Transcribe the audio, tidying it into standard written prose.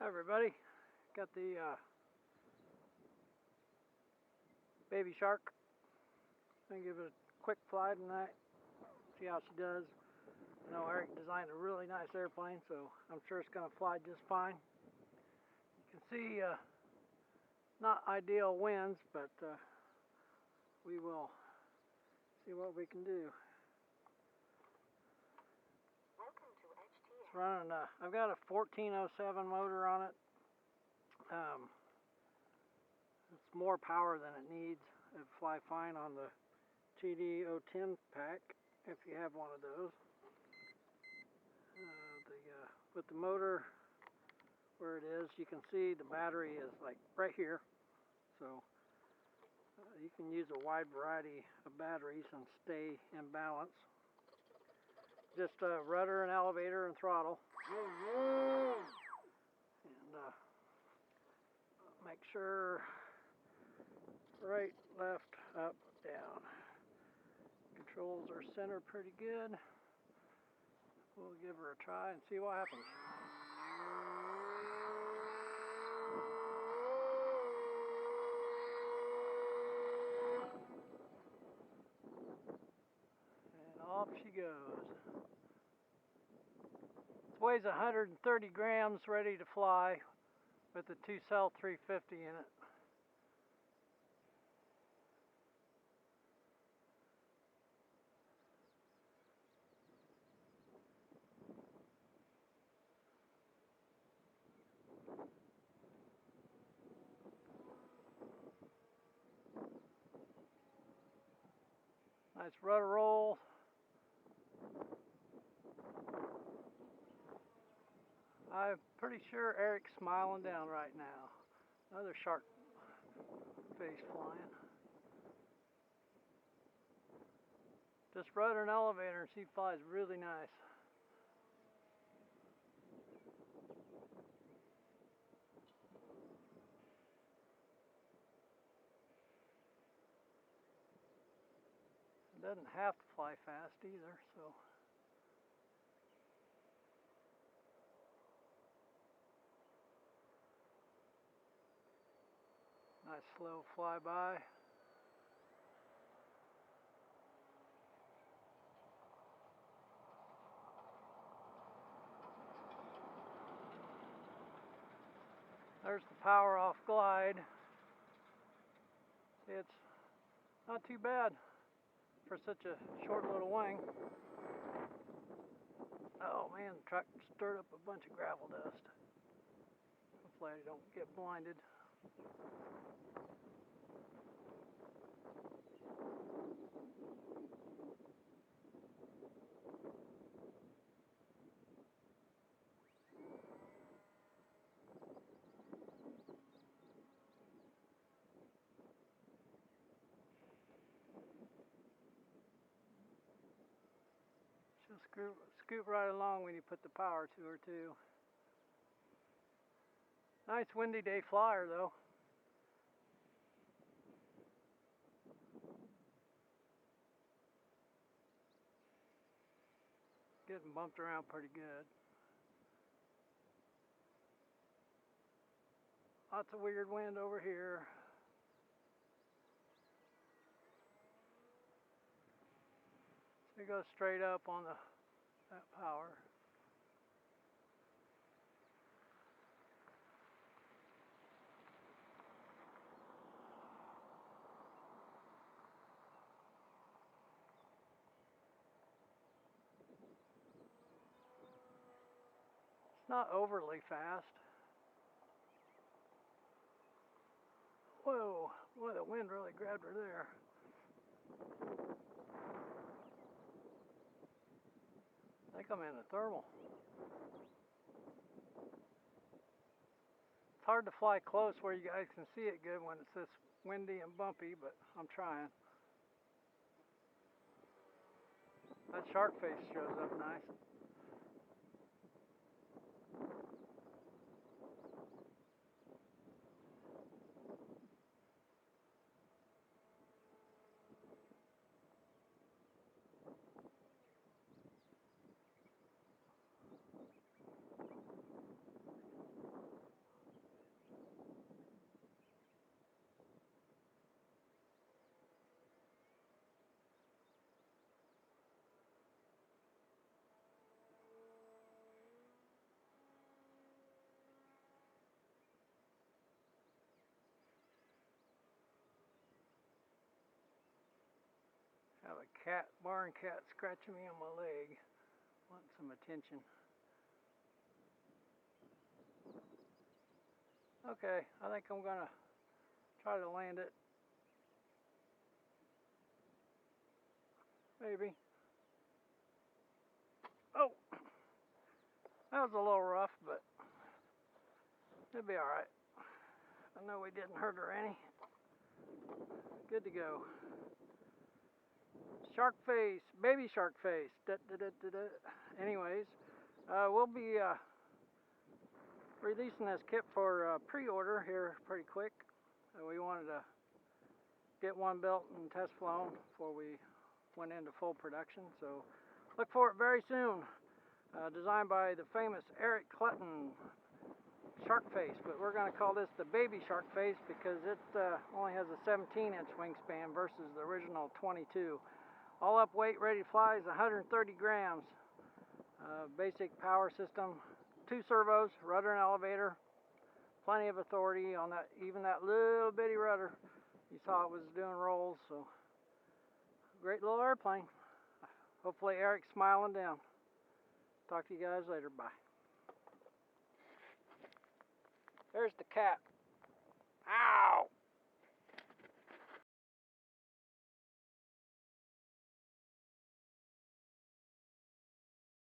Hi everybody, got the baby shark. I'm gonna give it a quick fly tonight, see how she does. I know Eric designed a really nice airplane, so I'm sure it's gonna fly just fine. You can see not ideal winds, but we will see what we can do. It's running I've got a 1407 motor on it. It's more power than it needs. It'd fly fine on the TD010 pack if you have one of those. With the motor where it is, you can see the battery is like right here. So you can use a wide variety of batteries and stay in balance. Just a rudder and elevator and throttle. And make sure right, left, up, down. Controls are centered pretty good. We'll give her a try and see what happens. And off she goes. This weighs 130 grams, ready to fly with the 2-cell 350 in it. Nice rudder roll. I'm pretty sure Eric's smiling down right now. Another shark face flying. Just rudder and elevator and she flies really nice. It doesn't have to fly fast either, so. Nice slow flyby. There's the power off glide. See, it's not too bad for such a short little wing. Oh man, the truck stirred up a bunch of gravel dust. Hopefully I don't get blinded. She'll scoot right along when you put the power to her too. Nice windy day flyer though. Getting bumped around pretty good. Lots of weird wind over here. So it goes straight up on that power. It's not overly fast. Whoa, boy, the wind really grabbed her there. I think I'm in a thermal. It's hard to fly close where you guys can see it good when it's this windy and bumpy, but I'm trying. That Sharkface shows up nice. barn cat scratching me on my leg. Want some attention. Okay, I think I'm gonna try to land it. Maybe. Oh! That was a little rough, but it'll be alright. I know we didn't hurt her any. Good to go. Sharkface, baby Sharkface. Anyways, we'll be releasing this kit for pre-order here pretty quick. We wanted to get one built and test flown before we went into full production, so look for it very soon. Designed by the famous Eric Clutton, Sharkface, but we're going to call this the baby Sharkface because it only has a 17-inch wingspan versus the original 22. All up weight, ready to fly is 130 grams. Basic power system, 2 servos, rudder and elevator, plenty of authority on that, even that little bitty rudder. You saw it was doing rolls, so great little airplane. Hopefully Eric's smiling down. Talk to you guys later. Bye. There's the cat.